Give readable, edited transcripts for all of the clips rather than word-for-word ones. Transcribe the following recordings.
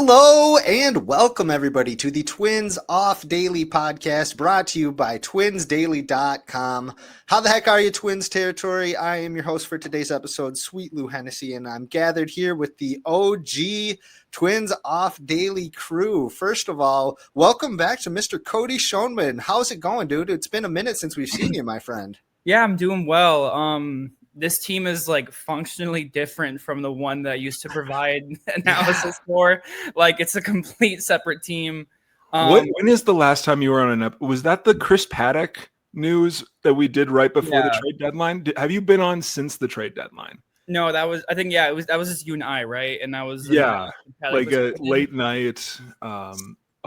Hello and welcome everybody to the Twins Off Daily podcast brought to you by twinsdaily.com. How the heck are you, Twins territory? I am your host for today's episode, Sweet Lou Hennessy, and I'm gathered here with the OG Twins Off Daily crew. First of all, welcome back to Mr. Cody Schoen. How's it going, dude? It's been a minute since we've seen you, my friend. Yeah, I'm doing well. This team is like functionally different from the one that I used to provide analysis for. Like it's a complete separate team. When is the last time you were on was that the Chris Paddock news that we did right before the trade deadline? Have you been on since the trade deadline? No, that was that was just you and I, right? And that was like a late night.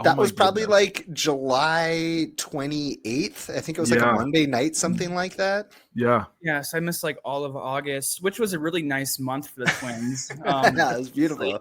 That was probably like July 28th. I think it was like a Monday night, something like that. Yeah. Yes, I missed like all of August, which was a really nice month for the Twins. Yeah, it was beautiful.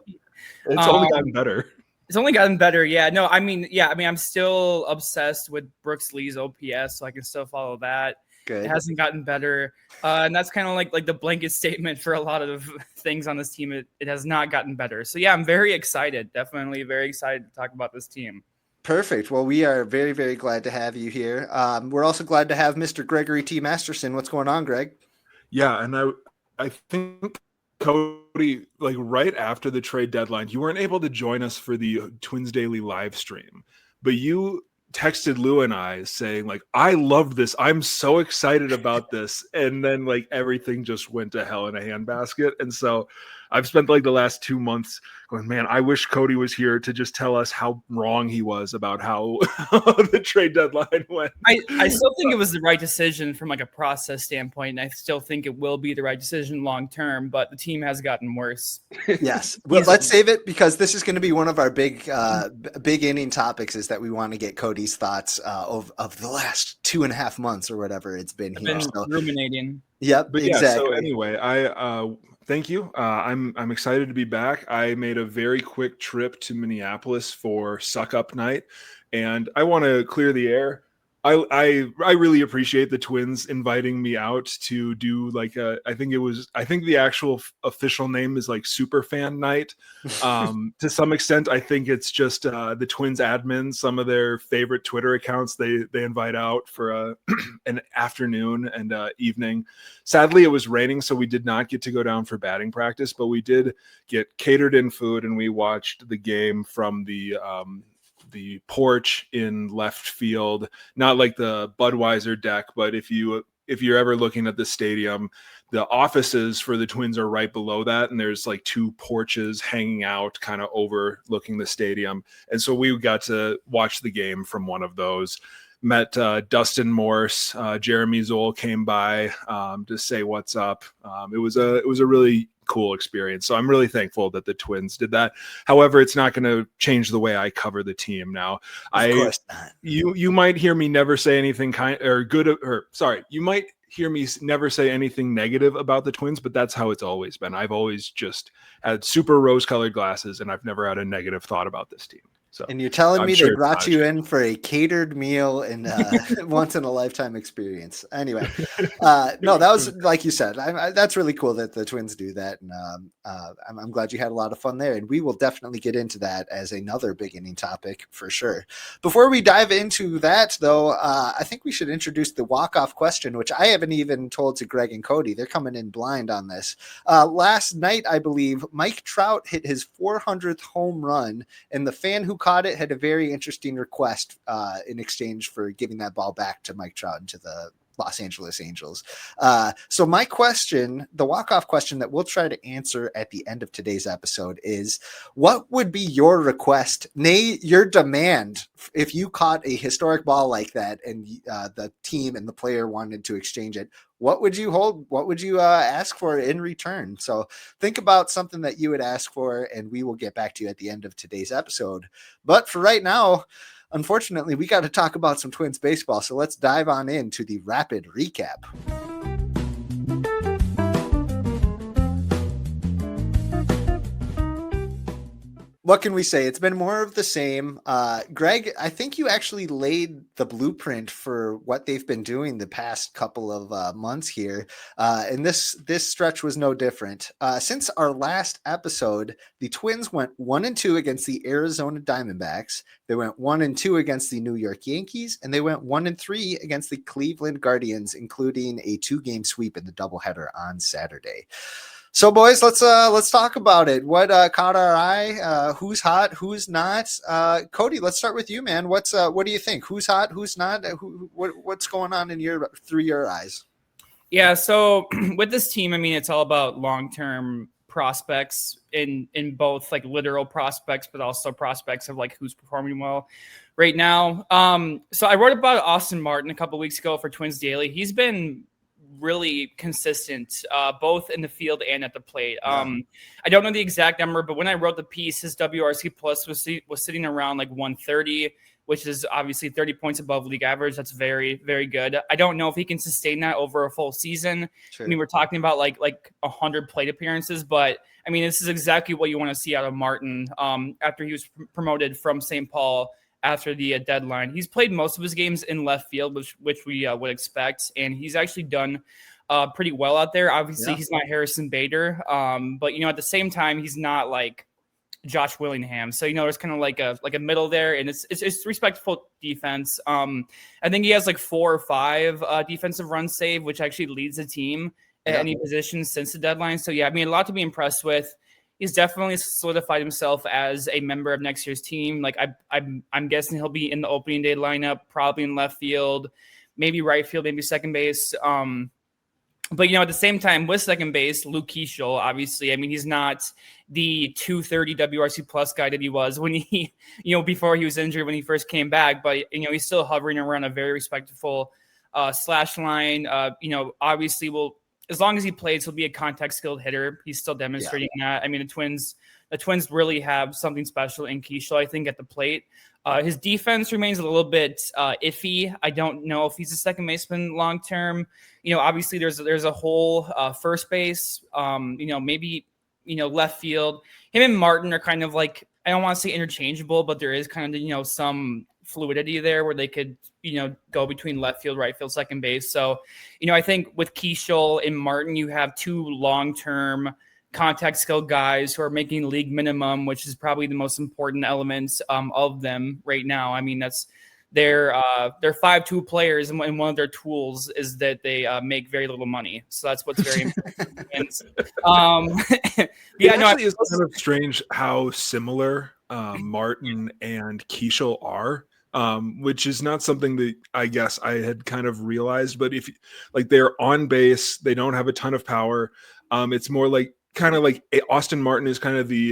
It's only gotten better. It's only gotten better. Yeah. No, I mean, I'm still obsessed with Brooks Lee's OPS, so I can still follow that. Good. It hasn't gotten better. And that's kind of like the blanket statement for a lot of things on this team. It has not gotten better. So, yeah, I'm very excited. Definitely very excited to talk about this team. Perfect. Well, we are very, very glad to have you here. We're also glad to have Mr. Gregory T. Masterson. What's going on, Greg? Yeah, and I think, Cody, like right after the trade deadline, you weren't able to join us for the Twins Daily live stream, but you texted Lou and I saying like, I love this. I'm so excited about this. And then like everything just went to hell in a handbasket. And so I've spent like the last 2 months going, man, I wish Cody was here to just tell us how wrong he was about how the trade deadline went. I still think it was the right decision from like a process standpoint. And I still think it will be the right decision long term, but the team has gotten worse. Yes. Well, let's save it because this is going to be one of our big inning topics is that we want to get Cody's thoughts of the last 2.5 months or whatever it's been here. So, ruminating. Yep, but exactly. So anyway, thank you. I'm excited to be back. I made a very quick trip to Minneapolis for Suckup night, and I want to clear the air. I really appreciate the Twins inviting me out to do like I think the actual official name is like Super Fan Night. To some extent, I think it's just the Twins admins, some of their favorite Twitter accounts. They invite out for an afternoon and evening. Sadly, it was raining, so we did not get to go down for batting practice, but we did get catered in food, and we watched the game from the porch in left field, not like the Budweiser deck, but if you're ever looking at the stadium, the offices for the Twins are right below that, and there's like 2 porches hanging out kind of overlooking the stadium. And so we got to watch the game from one of those. Met Dustin Morse, Jeremy Zoll came by to say what's up. It was a really cool experience. So I'm really thankful that the Twins did that. However, it's not going to change the way I cover the team now. Of course not. You might hear me never say anything you might hear me never say anything negative about the Twins, but that's how it's always been. I've always just had super rose-colored glasses, and I've never had a negative thought about this team. So, and you're telling me they brought you in for a catered meal and once in a lifetime experience. Anyway, no, that was like you said. That's really cool that the Twins do that, and I'm glad you had a lot of fun there. And we will definitely get into that as another big inning topic for sure. Before we dive into that, though, I think we should introduce the walk-off question, which I haven't even told to Gregg and Cody. They're coming in blind on this. Last night, I believe Mike Trout hit his 400th home run, and the fan who caught it had a very interesting request in exchange for giving that ball back to Mike Trout and to the Los Angeles Angels. So my question, the walk-off question that we'll try to answer at the end of today's episode is, what would be your request, nay, your demand, if you caught a historic ball like that and the team and the player wanted to exchange it? What would you hold? What would you ask for in return? So think about something that you would ask for, and we will get back to you at the end of today's episode. But for right now, unfortunately, we got to talk about some Twins baseball. So let's dive on into the rapid recap. what can we say? It's been more of the same. Gregg, I think you actually laid the blueprint for what they've been doing the past couple of months here. And this stretch was no different. Since our last episode, the Twins went 1-2 against the Arizona Diamondbacks. They went 1-2 against the New York Yankees, and they went 1-3 against the Cleveland Guardians, including a 2-game sweep in the doubleheader on Saturday. So, boys, let's talk about it. What caught our eye? Who's hot? Who's not? Cody, let's start with you, man. What do you think? Who's hot? Who's not? What's going on through your eyes? Yeah. So with this team, I mean, it's all about long-term prospects in both like literal prospects, but also prospects of like who's performing well right now. So I wrote about Austin Martin a couple weeks ago for Twins Daily. He's been really consistent, both in the field and at the plate. I don't know the exact number, but when I wrote the piece, his WRC plus was sitting around like 130, which is obviously 30 points above league average. That's very, very good. I don't know if he can sustain that over a full season. Sure. I mean, we're talking about like 100 plate appearances, but I mean, this is exactly what you want to see out of Martin after he was promoted from St. Paul after the deadline. He's played most of his games in left field, which we would expect, and he's actually done pretty well out there. Obviously, he's not Harrison Bader, but at the same time, he's not like Josh Willingham. So there's kind of like a middle there, and it's respectful defense. I think he has like 4 or 5 defensive runs saved, which actually leads the team at any position since the deadline. So yeah, I mean, a lot to be impressed with. He's definitely solidified himself as a member of next year's team. Like I'm guessing he'll be in the opening day lineup, probably in left field, maybe right field, maybe second base. But at the same time, with second base, Luke Keeschel, obviously, I mean, he's not the 230 WRC plus guy that he was when he, before he was injured when he first came back. But he's still hovering around a very respectable slash line. Obviously, as long as he plays, he'll be a contact skilled hitter. He's still demonstrating that. I mean, the Twins really have something special in Keeschel, I think, at the plate. His defense remains a little bit iffy. I don't know if he's a second baseman long term. Obviously there's a whole first base. Maybe left field. Him and Martin are kind of like, I don't want to say interchangeable, but there is kind of some fluidity there where they could go between left field, right field, second base. So I think with Keeschel and Martin, you have 2 long-term contact skill guys who are making league minimum, which is probably the most important elements of them right now. I mean, that's they're 5-2 players, and one of their tools is that they make very little money. So that's what's very important. It's kind of strange how similar Martin and Keeschel are. Which is not something that I guess I had kind of realized, but if like they're on base, they don't have a ton of power. It's more like kind of like Austin Martin is kind of the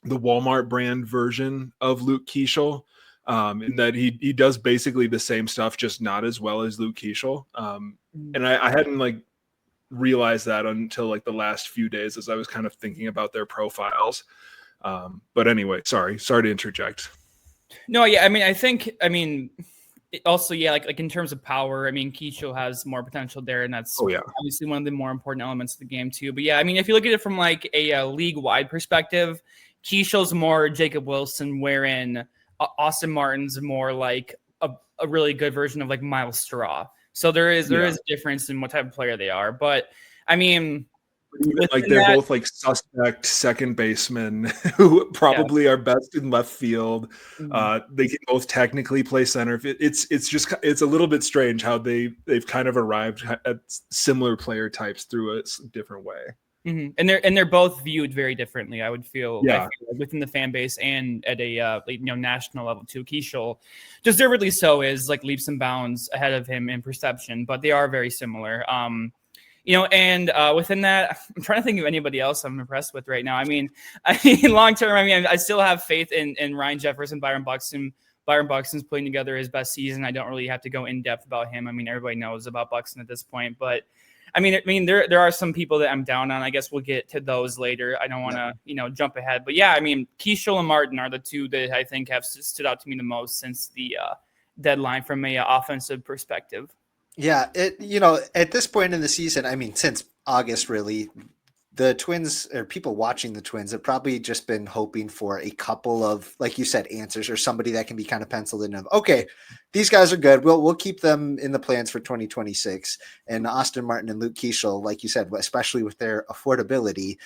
Walmart brand version of Luke Keeschel, in that he does basically the same stuff, just not as well as Luke Keeschel. And I hadn't like realized that until like the last few days as I was kind of thinking about their profiles. But anyway, sorry to interject. No, yeah, I mean, also, yeah, like in terms of power, I mean, Keeschel has more potential there, and that's obviously one of the more important elements of the game too. But yeah, I mean, if you look at it from like a league-wide perspective, Keeschel's more Jacob Wilson, wherein Austin Martin's more like a really good version of like Miles Straw. So there is a difference in what type of player they are. But I mean, like they're both like suspect second basemen who probably are best in left field. They can both technically play center. It's a little bit strange how they've kind of arrived at similar player types through a different way. Mm-hmm. And they're both viewed very differently. I feel like within the fan base and at a national level too. Keeschel, deservedly so, is like leaps and bounds ahead of him in perception, but they are very similar. And within that, I'm trying to think of anybody else I'm impressed with right now. I mean, long term, I still have faith in Ryan Jefferson, Byron Buxton. Byron Buxton's putting together his best season. I don't really have to go in depth about him. I mean, everybody knows about Buxton at this point, but I mean, there are some people that I'm down on. I guess we'll get to those later. I don't want to, jump ahead, but yeah, I mean, Keeschel and Martin are the 2 that I think have stood out to me the most since the deadline from a offensive perspective. Yeah, at this point in the season, I mean, since August, really, the Twins, or people watching the Twins, have probably just been hoping for a couple of, like you said, answers, or somebody that can be kind of penciled in of, okay, these guys are good. We'll keep them in the plans for 2026. And Austin Martin and Luke Keeschel, like you said, especially with their affordability,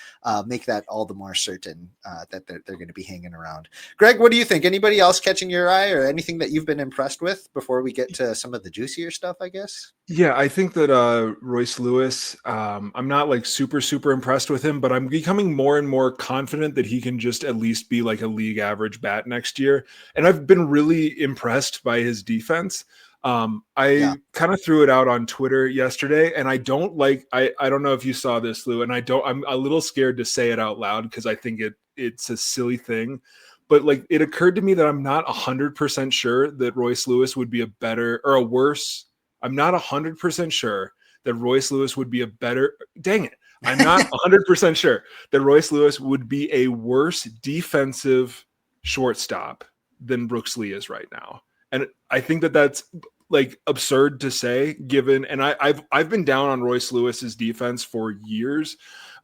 make that all the more certain that they're going to be hanging around. Gregg, what do you think? Anybody else catching your eye, or anything that you've been impressed with before we get to some of the juicier stuff, I guess? Yeah, I think that Royce Lewis, I'm not like super impressed with him, but I'm becoming more and more confident that he can just at least be like a league average bat next year. And I've been really impressed by his defense. I kind of threw it out on Twitter yesterday, and I don't know if you saw this, Lou, and I'm a little scared to say it out loud because I think it's a silly thing. But like, it occurred to me that I'm not 100% sure that Royce Lewis would be a better or a worse. I'm not 100% sure that Royce Lewis would be a better. Dang it. I'm not 100% sure that Royce Lewis would be a worse defensive shortstop than Brooks Lee is right now. And I think that that's like absurd to say, given, and I've been down on Royce Lewis's defense for years.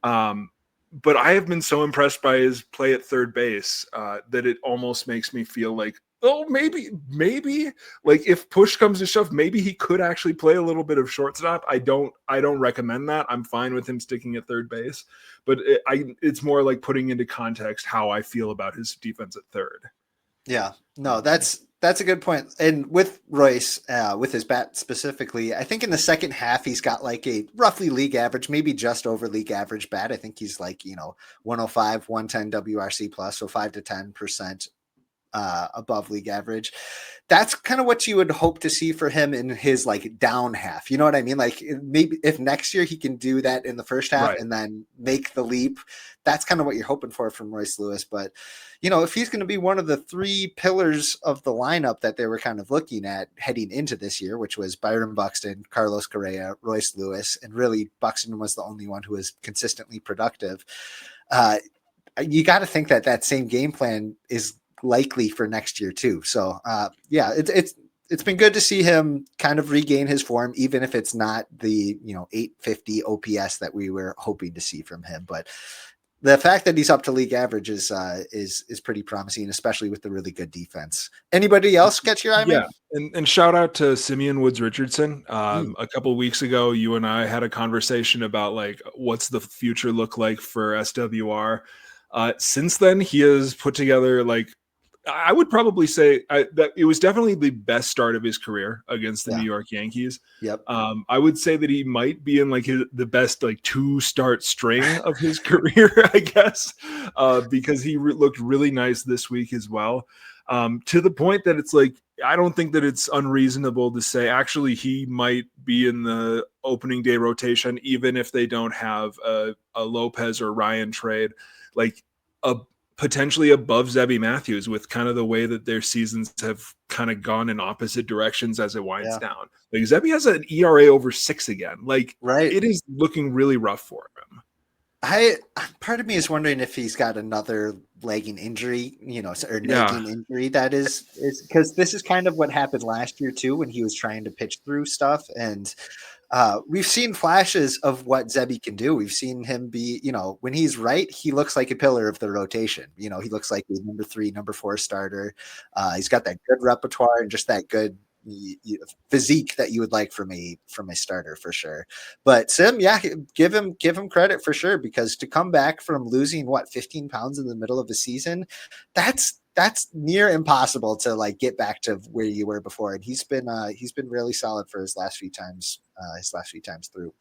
But I have been so impressed by his play at third base that it almost makes me feel like, oh, maybe, like if push comes to shove, maybe he could actually play a little bit of shortstop. I don't recommend that. I'm fine with him sticking at third base, but it's more like putting into context how I feel about his defense at third. Yeah, no, that's a good point. And with Royce, with his bat specifically, I think in the second half, he's got like a roughly league average, maybe just over league average bat. I think he's like, 105, 110 WRC plus, so 5 to 10% above league average. That's kind of what you would hope to see for him in his like down half. You know what I mean? Like maybe if next year he can do that in the first half and then make the leap, that's kind of what you're hoping for from Royce Lewis. But, if he's going to be one of the three pillars of the lineup that they were kind of looking at heading into this year, which was Byron Buxton, Carlos Correa, Royce Lewis, and really Buxton was the only one who was consistently productive. You got to think that same game plan is likely for next year too. So it's been good to see him kind of regain his form, even if it's not the 850 OPS that we were hoping to see from him. But the fact that he's up to league average is pretty promising, especially with the really good defense. Anybody else catch your eye? Yeah, and shout out to Simeon Woods Richardson. A couple of weeks ago, you and I had a conversation about like what's the future look like for SWR. Since then, he has put together like, I would probably say that it was definitely the best start of his career against the New York Yankees. Yep. I would say that he might be in like the best like 2-start string of his career, I guess, because he looked really nice this week as well. To the point that it's like, I don't think that it's unreasonable to say actually he might be in the opening day rotation, even if they don't have a Lopez or Ryan trade, like potentially above Zebby Matthews with kind of the way that their seasons have kind of gone in opposite directions as it winds down. Like Zebby has an ERA over 6 again. Like it is looking really rough for him. Part of me is wondering if he's got another lagging injury, or nagging injury that is because this is kind of what happened last year too, when he was trying to pitch through stuff. And we've seen flashes of what Zebby can do. We've seen him be, when he's right, he looks like a pillar of the rotation. He looks like a number 3, number 4 starter. He's got that good repertoire and just that good physique that you would like from a starter for sure. But Sim, give him credit for sure, because to come back from losing 15 pounds in the middle of the season, that's near impossible to like get back to where you were before. And he's been really solid for his last few times through.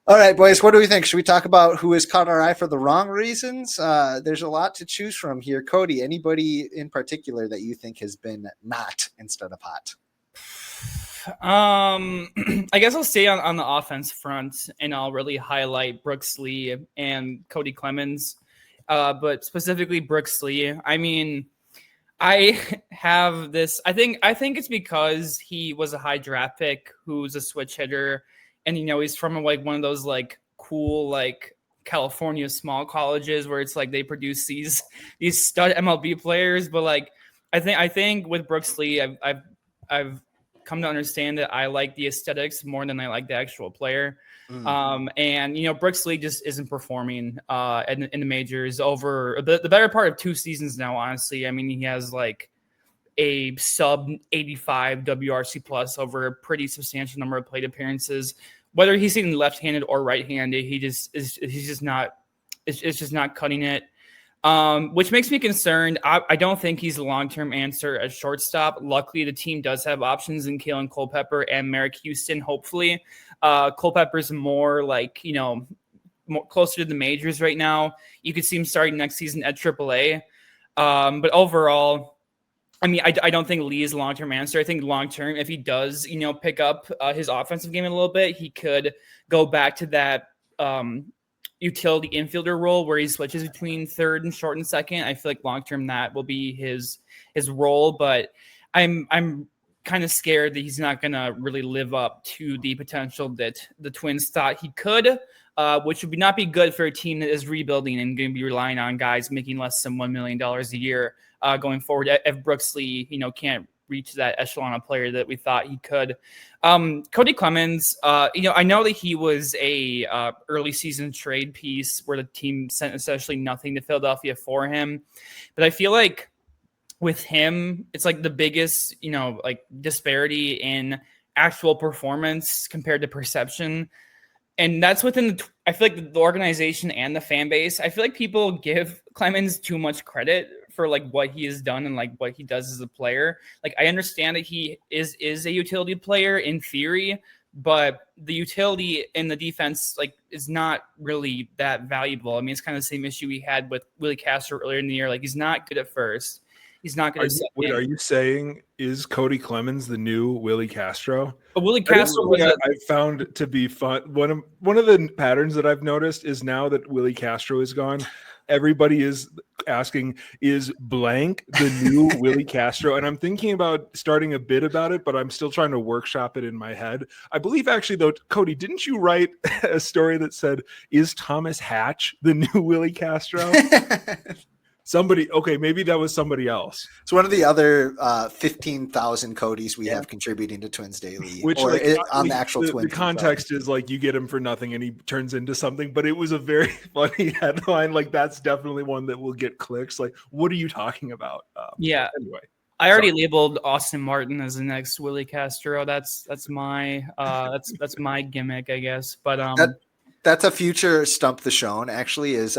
All right, boys, what do we think? Should we talk about who has caught our eye for the wrong reasons? There's a lot to choose from here. Cody, anybody in particular that you think has been not instead of hot? I guess I'll stay on the offense front, and I'll really highlight Brooks Lee and Cody Clemens, but specifically Brooks Lee. I mean, I have this. I think it's because he was a high draft pick who's a switch hitter, and he's from like one of those like cool like California small colleges where it's like they produce these stud MLB players. But like I think with Brooks Lee, I've come to understand that I like the aesthetics more than I like the actual player. And Brooks Lee just isn't performing in the majors over the better part of 2 seasons now. Honestly, I mean, he has like a sub 85 WRC plus over a pretty substantial number of plate appearances. Whether he's hitting left-handed or right-handed, he's just not. It's just not cutting it. Which makes me concerned. I don't think he's a long-term answer at shortstop. Luckily, the team does have options in Kalen Culpepper and Merrick Houston, hopefully. Culpepper's more like, more closer to the majors right now. You could see him starting next season at AAA. But overall, I mean, I don't think Lee is a long-term answer. I think long-term, if he does, pick up his offensive game a little bit, he could go back to that utility infielder role where he switches between third and short and second. I feel like long-term that will be his role, but I'm kind of scared that he's not going to really live up to the potential that the Twins thought he could, which would not be good for a team that is rebuilding and going to be relying on guys making less than $1 million a year going forward. If Brooks Lee, can't reach that echelon of player that we thought he could. Cody Clemens, I know that he was a early season trade piece where the team sent essentially nothing to Philadelphia for him. But I feel like with him, it's like the biggest, disparity in actual performance compared to perception. And that's within I feel like the organization and the fan base. I feel like people give Clemens too much credit for like what he has done and like what he does as a player. Like I understand that he is a utility player in theory, but the utility in the defense like is not really that valuable. I mean, it's kind of the same issue we had with Willie Castro earlier in the year. Like he's not good at first. He's not good at second. Wait, are you saying is Cody Clemens the new Willie Castro? But Willie Castro was I found to be fun. One of the patterns that I've noticed is now that Willie Castro is gone, everybody is asking, is blank the new Willie Castro? And I'm thinking about starting a bit about it, but I'm still trying to workshop it in my head. I believe actually, though, Cody, didn't you write a story that said, is Thomas Hatch the new Willie Castro? Okay, maybe that was somebody else. It's one of the other 15,000 Codys we have contributing to Twins Daily, which on the actual Twins. The context is like you get him for nothing and he turns into something, but it was a very funny headline. Like that's definitely one that will get clicks. Like, what are you talking about? Anyway, I already labeled Austin Martin as the next Willie Castro. That's my that's my gimmick, I guess. But that's a future Stump the Schoen. Actually, is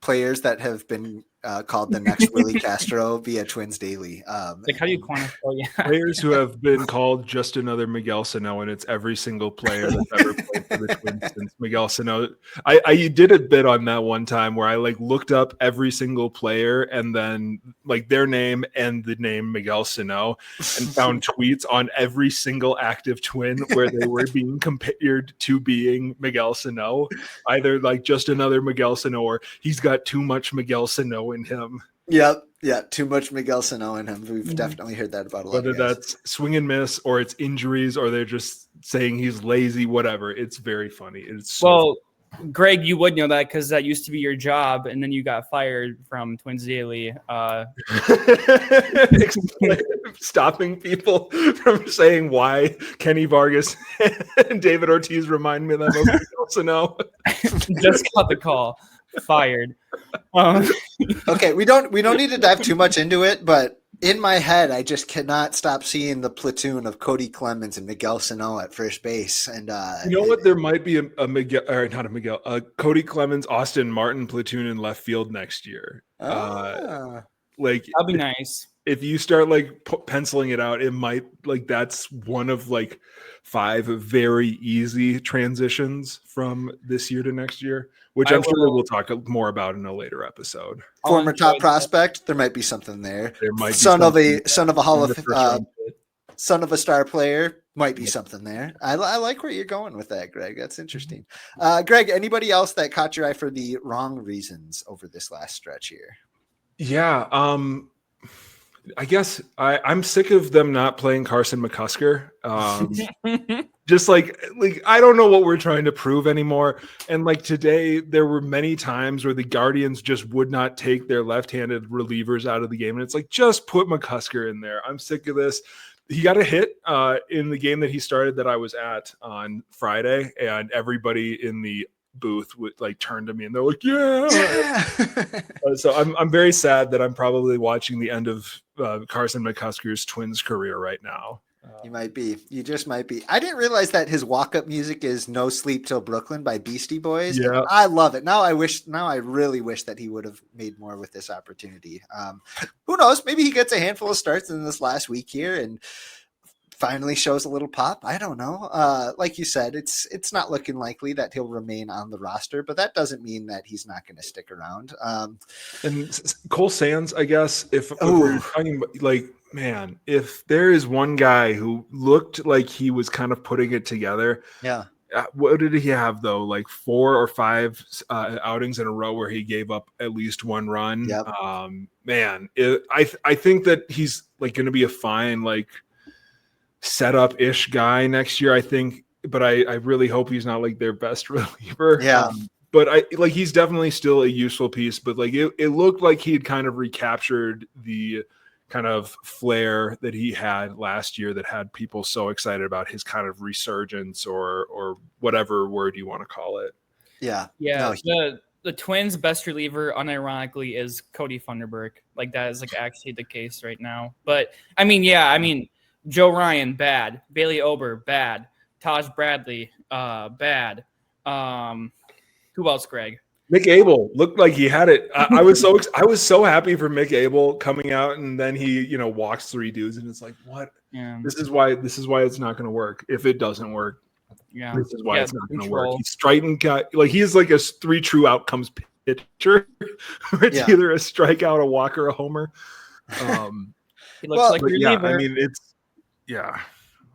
players that have been called the next Willie Castro via Twins Daily. Like how do you quantify players who have been called just another Miguel Sano, and it's every single player that's ever played for the Twins since Miguel Sano. I did a bit on that one time where I like looked up every single player and then like their name and the name Miguel Sano and found tweets on every single active Twin where they were being compared to being Miguel Sano, either like just another Miguel Sano or he's got too much Miguel Sano in him. Yep. Yeah. Too much Miguel Sano in him. We've definitely heard that about a lot. Whether that's swing and miss or it's injuries or they're just saying he's lazy, whatever. It's very funny. It's so funny. Gregg, you would know that because that used to be your job, and then you got fired from Twins Daily. Stopping people from saying why Kenny Vargas and David Ortiz remind me of them of Miguel Sano. Just got the call. Fired. Okay, we don't need to dive too much into it, but in my head, I just cannot stop seeing the platoon of Cody Clemens and Miguel Sano at first base. And you know what? There might be a Miguel, or not a Miguel, Cody Clemens, Austin Martin platoon in left field next year. Like that'd be nice. If you start like penciling it out, it might like that's one of like 5 very easy transitions from this year to next year, which I'm sure we'll talk more about in a later episode. Former top prospect, there might be something there. There might be son of a Hall of son of a star player, might be something there. I like where you're going with that, Gregg. That's interesting. Gregg, anybody else that caught your eye for the wrong reasons over this last stretch here? Yeah, I guess I'm sick of them not playing Carson McCusker. Just like I don't know what we're trying to prove anymore. And like today, there were many times where the Guardians just would not take their left-handed relievers out of the game. And it's like, just put McCusker in there. I'm sick of this. he got a hit in the game that he started that I was at on Friday, and everybody in the booth would like turn to me and they're like, yeah. So I'm very sad that I'm probably watching the end of Carson McCusker's Twins career right now. You might be. You just might be. I didn't realize that his walk-up music is "No Sleep Till Brooklyn" by Beastie Boys. Yeah, I love it. Now I really wish that he would have made more with this opportunity. Who knows? Maybe he gets a handful of starts in this last week here and finally shows a little pop. I don't know. Like you said, it's not looking likely that he'll remain on the roster, but that doesn't mean that he's not going to stick around. And Cole Sands, I guess, if we're talking about, like, man, if there is one guy who looked like he was kind of putting it together, yeah. What did he have though? Like 4 or 5 outings in a row where he gave up at least one run. Yep. Man, I think that he's like going to be a fine like setup-ish guy next year, I think, but I really hope he's not like their best reliever. Yeah. But he's definitely still a useful piece, but like it looked like he had kind of recaptured the kind of flair that he had last year that had people so excited about his kind of resurgence or whatever word you want to call it. Yeah. Yeah. No, the Twins' best reliever, unironically, is Cody Funderburk. Like that is like actually the case right now. But I mean, Joe Ryan, bad. Bailey Ober, bad. Taj Bradley, bad. Who else, Gregg? Mick Abel looked like he had it. I was so happy for Mick Abel coming out, and then he, walks 3 dudes, and it's like, what? Yeah. This is why it's not going to work. If it doesn't work, yeah, this is why it's not going to work. He's Stryton guy, like he's like a 3 true outcomes pitcher. It's either a strikeout, a walk, or a homer. He looks like reliever. I mean,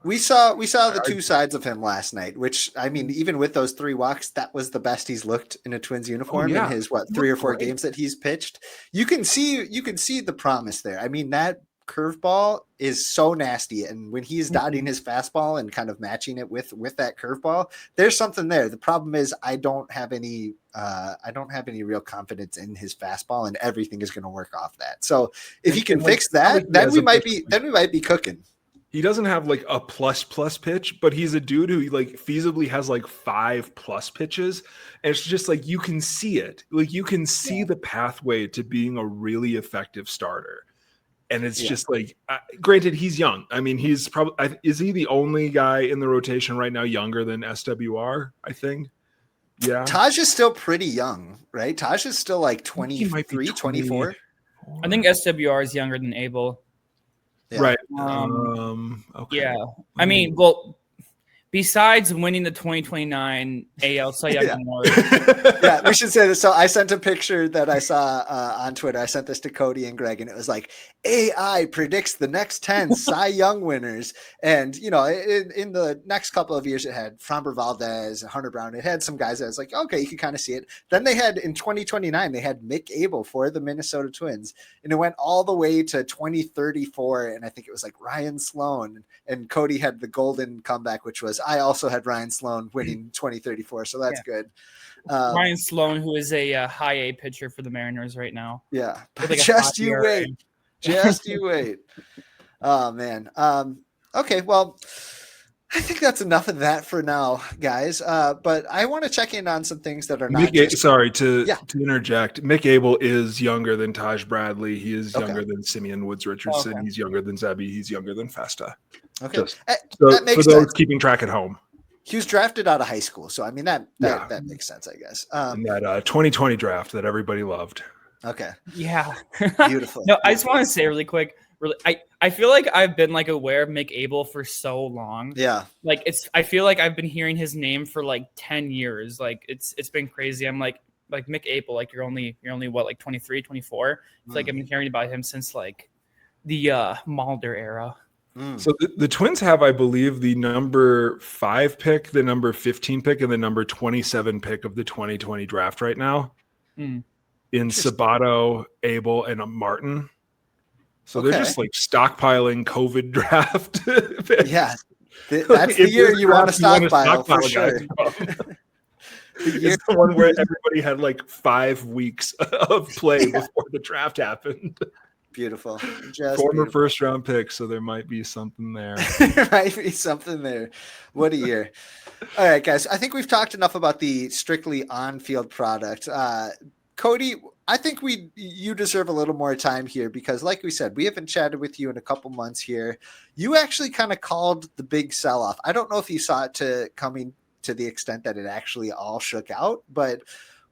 We saw the two sides of him last night, which I mean, even with those 3 walks, that was the best he's looked in a Twins uniform in his 3 or 4 games that he's pitched. You can see the promise there. I mean, that curveball is so nasty, and when he's dotting his fastball and kind of matching it with that curveball, there's something there. The problem is I don't have any real confidence in his fastball, and everything is going to work off that. So if he can fix that, then we might be cooking. He doesn't have like a plus pitch, but he's a dude who like feasibly has like 5+ pitches. And it's just like, you can see it. Like you can see the pathway to being a really effective starter. And it's just like, granted, he's young. I mean, he's probably, is he the only guy in the rotation right now younger than SWR, I think? Yeah. Taj is still pretty young, right? Taj is still like 23, 24. I think SWR is younger than Abel. Yeah. Right. Okay. Yeah. I mean, well, besides winning the 2029 AL Cy Young Award. Yeah, we should say this. So I sent a picture that I saw on Twitter. I sent this to Cody and Gregg, and it was like, AI predicts the next 10 Cy Young winners. And, in the next couple of years, it had Framber Valdez and Hunter Brown. It had some guys that was like, okay, you can kind of see it. Then they had, in 2029, they had Mick Abel for the Minnesota Twins. And it went all the way to 2034. And I think it was like Ryan Sloan. And Cody had the golden comeback, which was, I also had Ryan Sloan winning 2034. So that's good. Ryan Sloan, who is a high A pitcher for the Mariners right now. Yeah. Like just you wait. Just you wait. Oh, man. Okay, well, I think that's enough of that for now, guys. But I want to check in on some things that are not. Sorry to interject. Mick Abel is younger than Taj Bradley. He is younger than Simeon Woods Richardson. Okay. He's younger than Zebby. He's younger than Festa. Okay, that makes for those sense. Keeping track at home. He was drafted out of high school, so I mean that makes sense, I guess. In that 2020 draft that everybody loved. Okay. Yeah. Beautiful. No, I just want to say really quick. I feel like I've been like aware of Mick Abel for so long. Yeah. Like I feel like I've been hearing his name for like 10 years. Like it's been crazy. I'm like Mick Abel, like you're only what, like 23, 24. It's like I've been hearing about him since like the Mulder era. So the Twins have, I believe, the number 5 pick, the number 15 pick, and the number 27 pick of the 2020 draft right now in Sabato, Abel, and Martin. So they're just like stockpiling COVID draft picks. Yeah, that's the year you want to stockpile for sure. It's the one where everybody had like 5 weeks of play before the draft happened. Beautiful. Just Former beautiful. first round pick, so there might be something there. There might be something there. What a year. All right, guys. I think we've talked enough about the strictly on-field product. Cody, I think you deserve a little more time here because, like we said, we haven't chatted with you in a couple months here. You actually kind of called the big sell-off. I don't know if you saw it coming to the extent that it actually all shook out, but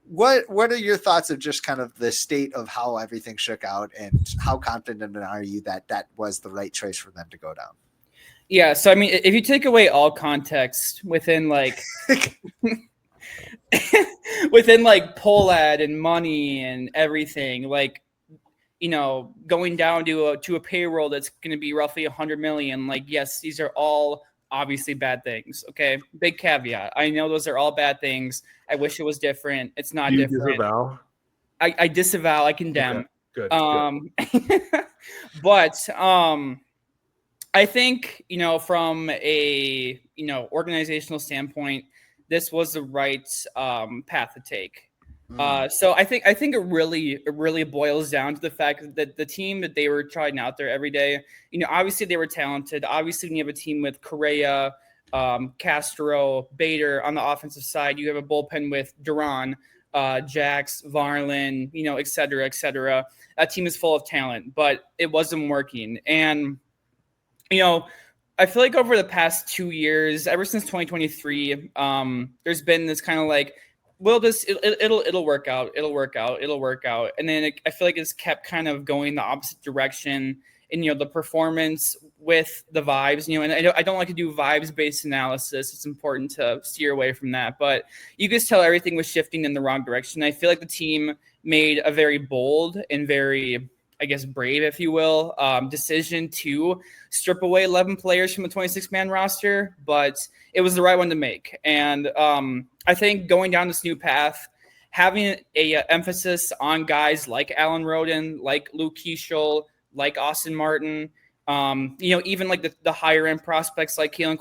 what are your thoughts of just kind of the state of how everything shook out, and how confident are you that that was the right choice for them to go down? Yeah, so I mean, if you take away all context within like within like poll ad and money and everything, like, you know, going down to a payroll that's going to be roughly 100 million, like, yes, these are all obviously bad things. Okay, big caveat. I know those are all bad things. I wish it was different. It's not You different. disavow? I disavow. I condemn. Okay, good. But I think, you know, from a, you know, organizational standpoint, this was the right path to take. So I think it really boils down to the fact that the team that they were trying out there every day, you know, obviously they were talented. Obviously, when you have a team with Correa, Castro, Bader on the offensive side, you have a bullpen with Duran, Jax, Varlin, you know, et cetera, et cetera. That team is full of talent, but it wasn't working. And, you know, I feel like over the past 2 years, ever since 2023, there's been this kind of like, well, it'll work out. It'll work out. And then I feel like it's kept kind of going the opposite direction. And, you know, the performance with the vibes, you know, and I don't like to do vibes-based analysis. It's important to steer away from that. But you could tell everything was shifting in the wrong direction. I feel like the team made a very bold and very, I guess, brave, if you will, decision to strip away 11 players from the 26-man roster, but it was the right one to make. And I think going down this new path, having a emphasis on guys like Alan Roden, like Luke Keeschel, like Austin Martin, you know, even like the higher end prospects like Kalen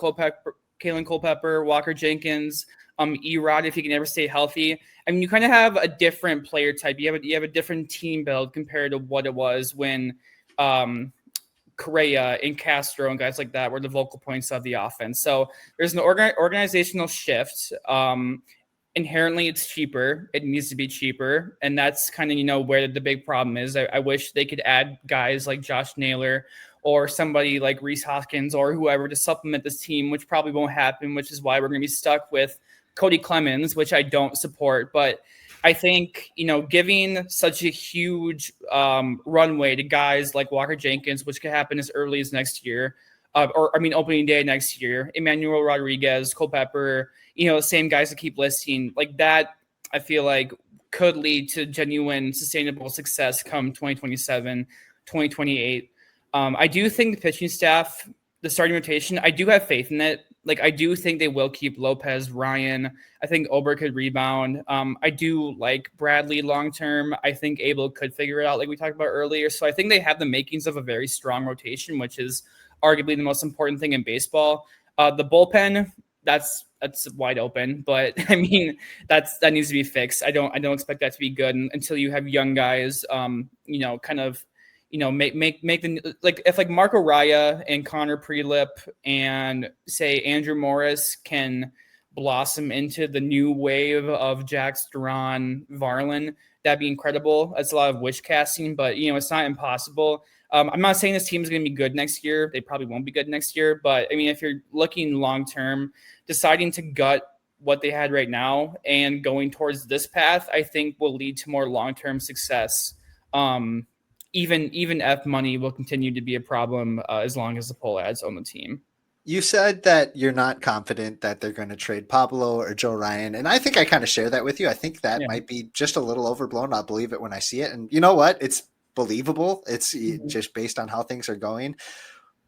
Culpepper, Walker Jenkins, Erod, if he can ever stay healthy. I mean, you kind of have a different player type. You have a different team build compared to what it was when Correa and Castro and guys like that were the vocal points of the offense. So there's an organizational shift. Inherently, it's cheaper. It needs to be cheaper. And that's kind of, you know, where the big problem is. I wish they could add guys like Josh Naylor or somebody like Reese Hoskins or whoever to supplement this team, which probably won't happen, which is why we're going to be stuck with Cody Clemens, which I don't support. But I think, you know, giving such a huge runway to guys like Walker Jenkins, which could happen as early as next year, opening day next year, Emmanuel Rodriguez, Culpepper, you know, same guys to keep listing like that, I feel like could lead to genuine sustainable success come 2027, 2028. I do think the pitching staff, the starting rotation, I do have faith in it. Like, I do think they will keep Lopez, Ryan. I think Ober could rebound. I do like Bradley long-term. I think Abel could figure it out like we talked about earlier. So I think they have the makings of a very strong rotation, which is arguably the most important thing in baseball. The bullpen, that's wide open, but I mean, that needs to be fixed. I don't expect that to be good until you have young guys, you know, kind of, you know, make the, like, if like Marco Raya and Connor Prelip and say Andrew Morris can blossom into the new wave of Jax, Duran, Varlin, that'd be incredible. That's a lot of wish casting, but, you know, it's not impossible. I'm not saying this team is going to be good next year. They probably won't be good next year. But, I mean, if you're looking long-term, deciding to gut what they had right now and going towards this path, I think will lead to more long-term success. Even F money will continue to be a problem as long as the poll ads on the team. You said that you're not confident that they're going to trade Pablo or Joe Ryan. And I think I kind of share that with you. I think that might be just a little overblown. I'll believe it when I see it. And you know what? It's believable. It's just based on how things are going.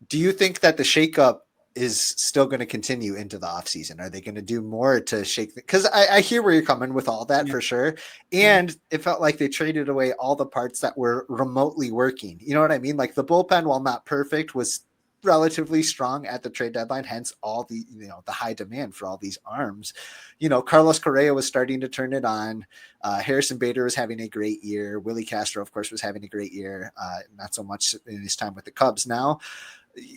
Do you think that the shakeup is still going to continue into the offseason? Are they going to do more to shake? Because I hear where you're coming with all that for sure. And it felt like they traded away all the parts that were remotely working. You know what I mean? Like the bullpen, while not perfect, was relatively strong at the trade deadline, hence all the, the high demand for all these arms. Carlos Correa was starting to turn it on. Harrison Bader was having a great year. Willie Castro, of course, was having a great year. Not so much in his time with the Cubs. Now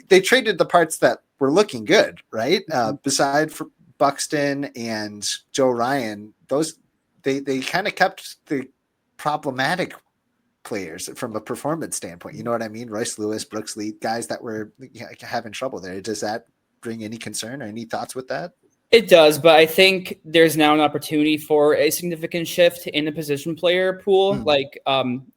they traded the parts that were looking good, right? Beside for Buxton and Joe Ryan, they kind of kept the problematic players from a performance standpoint. You know what I mean? Royce Lewis, Brooks Lee, guys that were having trouble there. Does that bring any concern or any thoughts with that? It does, but I think there's now an opportunity for a significant shift in the position player pool, like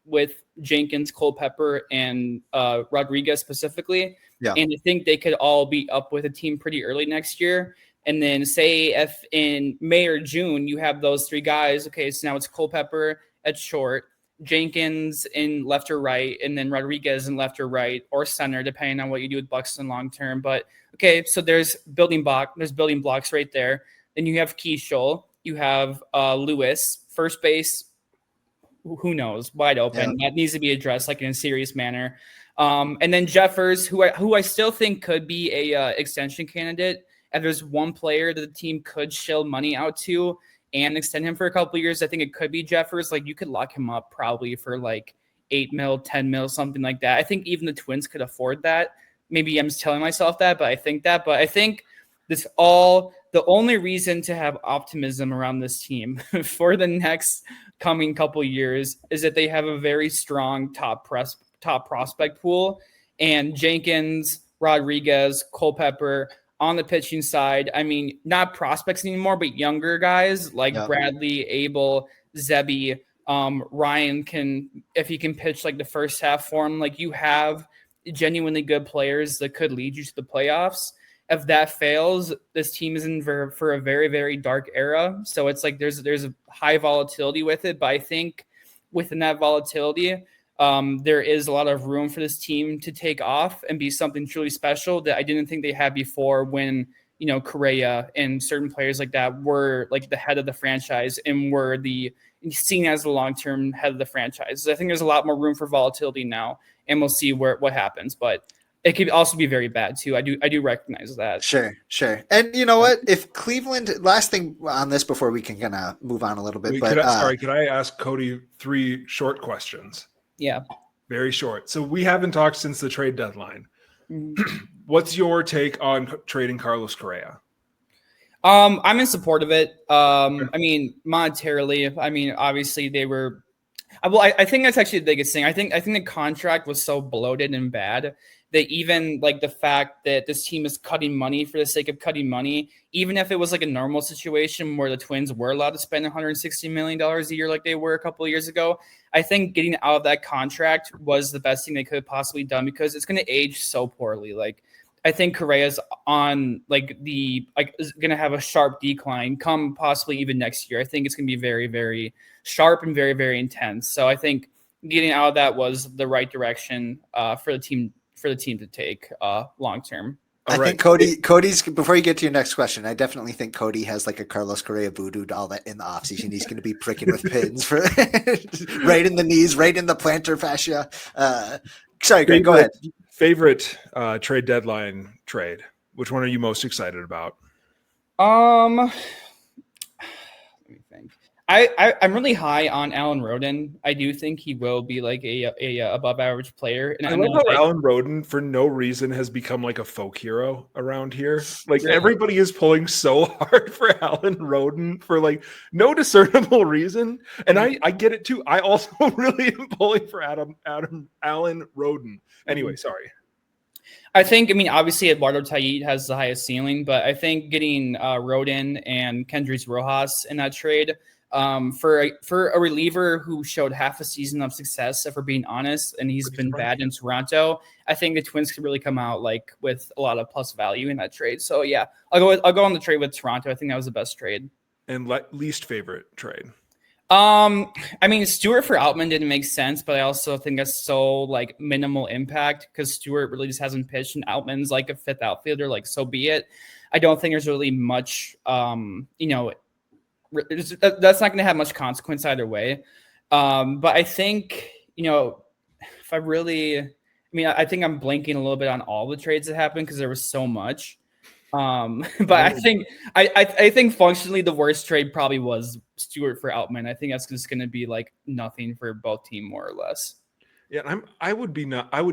with Jenkins, Culpepper, and Rodriguez specifically. Yeah. And I think they could all be up with a team pretty early next year. And then say if in May or June you have those three guys, okay, so now it's Culpepper at short, Jenkins in left or right, and then Rodriguez in left or right or center, depending on what you do with Buxton long term. But okay, so there's building blocks right there. Then you have Keishel, you have Lewis, first base. Who knows? Wide open. Yeah. That needs to be addressed like in a serious manner. And then Jeffers, who I still think could be a extension candidate. And there's one player that the team could shell money out to and extend him for a couple of years. I think it could be Jeffers. Like you could lock him up probably for like 8 mil, 10 mil, something like that. I think even the Twins could afford that. Maybe I'm just telling myself that, but I think that. But I think the only reason to have optimism around this team for the next coming couple of years is that they have a very strong top prospect pool. And Jenkins, Rodriguez, Culpepper, on the pitching side, I mean, not prospects anymore, but younger guys like Bradley, Abel, Zebby, Ryan can, if he can pitch like the first half for him, like you have genuinely good players that could lead you to the playoffs. If that fails, this team is in for a very, very dark era. So it's like there's a high volatility with it, but I think within that volatility, there is a lot of room for this team to take off and be something truly special that I didn't think they had before when, Correa and certain players like that were like the head of the franchise and were seen as the long-term head of the franchise. I think there's a lot more room for volatility now, and we'll see what happens, but it could also be very bad too. I do recognize that. Sure. And you know what? If Cleveland, last thing on this before we can kind of move on a little bit, could I ask Cody 3 short questions? Yeah. Very short. So we haven't talked since the trade deadline. What's your take on trading Carlos Correa? I'm in support of it. I mean, monetarily, obviously they were. I think that's actually the biggest thing. I think the contract was so bloated and bad that even like the fact that this team is cutting money for the sake of cutting money, even if it was like a normal situation where the Twins were allowed to spend $160 million a year like they were a couple of years ago, I think getting out of that contract was the best thing they could have possibly done because it's going to age so poorly. Like I think Correa's on is going to have a sharp decline come possibly even next year. I think it's going to be very, very sharp and very, very intense. So I think getting out of that was the right direction for the team to take long term. I think Cody's, before you get to your next question, I definitely think Cody has like a Carlos Correa voodoo doll that in the offseason he's going to be pricking with pins for right in the knees, right in the plantar fascia. Sorry, Greg, go ahead. Favorite trade deadline trade? Which one are you most excited about? Let me think. I'm really high on Alan Roden. I do think he will be like a above average player. And I love how Alan Roden, for no reason, has become like a folk hero around here. Like everybody is pulling so hard for Alan Roden for like no discernible reason. And I get it too. I also really am pulling for Alan Roden. Anyway, sorry. I think, obviously Eduardo Tayit has the highest ceiling, but I think getting Roden and Kendrys Rojas in that trade for a reliever who showed half a season of success, if we're being honest, and he's been bad in Toronto, I think the Twins could really come out like with a lot of plus value in that trade. So yeah, I'll go on the trade with Toronto. I think that was the best trade. And least favorite trade? Stewart for Outman didn't make sense, but I also think that's so like minimal impact because Stewart really just hasn't pitched and Outman's like a fifth outfielder, like so be it. I don't think there's really much, that's not going to have much consequence either way. But I think, if I really mean, I think I'm blanking a little bit on all the trades that happened because there was so much. But I think functionally the worst trade probably was Stewart for Outman. I think that's just going to be like nothing for both team more or less. Yeah, I would